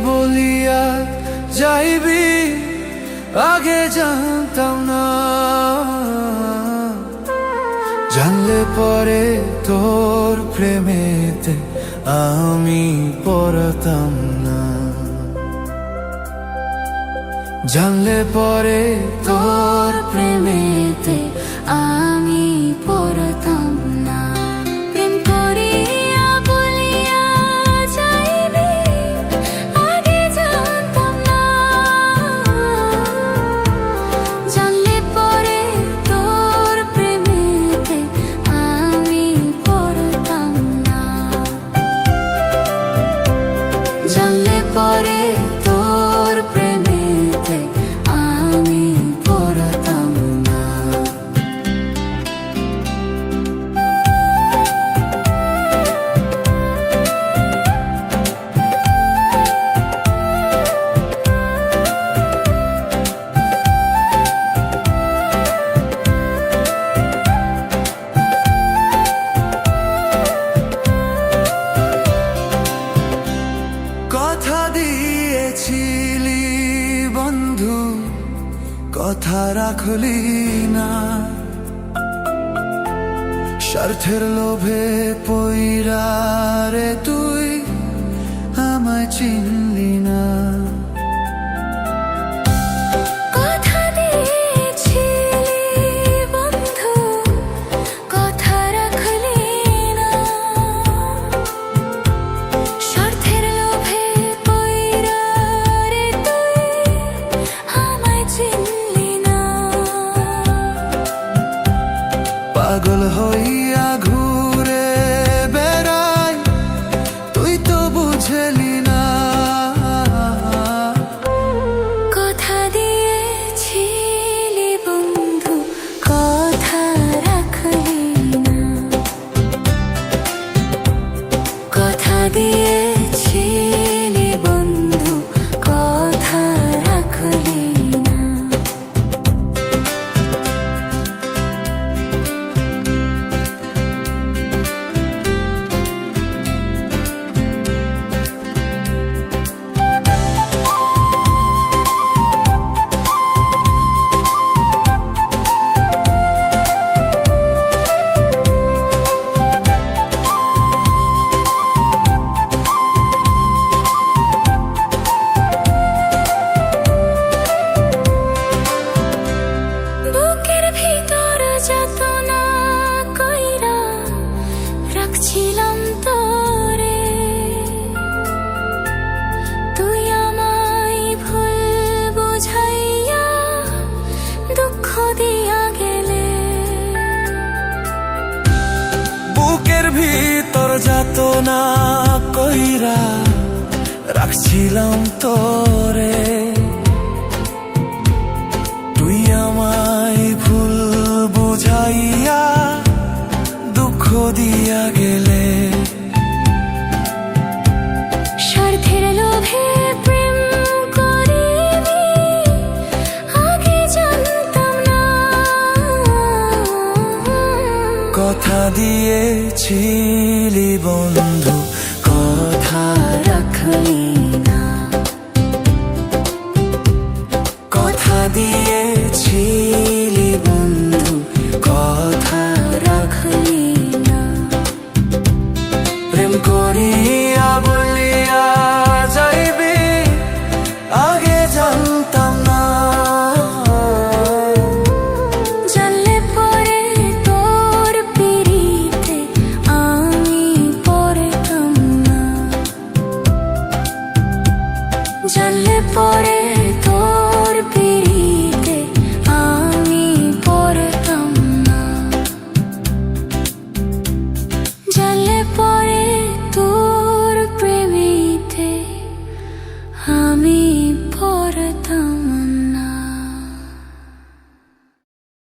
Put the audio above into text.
বলিয়া যাইবি আগে জানতাম না, জানলে পরে তোর প্রেমেতে আমি পড়তাম না, জানলে পরে তোর প্রেমেতে আমি পড়তাম না। প্রেম করিয়া বলিয়া যাইবি আগে জানতাম না, জানলে পরে তোর প্রেমেতে আমি পড়তাম না, জানলে পরে তোর প্রেমেতে আমি পড়তাম না। কথা দিয়েছিলি বন্ধু, কথা রাখলি না, স্বার্থের লোভে পইরা রে তুই আমায় চিনলি না। কথা দিয়েছিলি বন্ধু, কথা রাখলি না, স্বার্থের লোভে পইরা রে তুই আমায় চিনলি না। পাগল হইয়া ঘুরে বেড়াই তুই তো বুঝলি না, কথা দিয়েছিলি বন্ধু, কথা রাখলি না, কথা দিয়েছিলি বন্ধু, কথা রাখলি না। বুকের ভিতর যাতনা কইরা রাখছিলাম তোরে, তুই আমায় ভুল বুঝাইয়া দুঃখ দিয়া গেলে। বুকের ভিতর যাতনা কইরা রাখছিলাম তোরে, তুই আমায় ভুল বুঝাইয়া দুঃখ দিয়া গেলে। স্বার্থের লোভে প্রেম করিবি আগে জানতাম না, কথা দিয়েছিলি বন্ধু, কথা রাখলি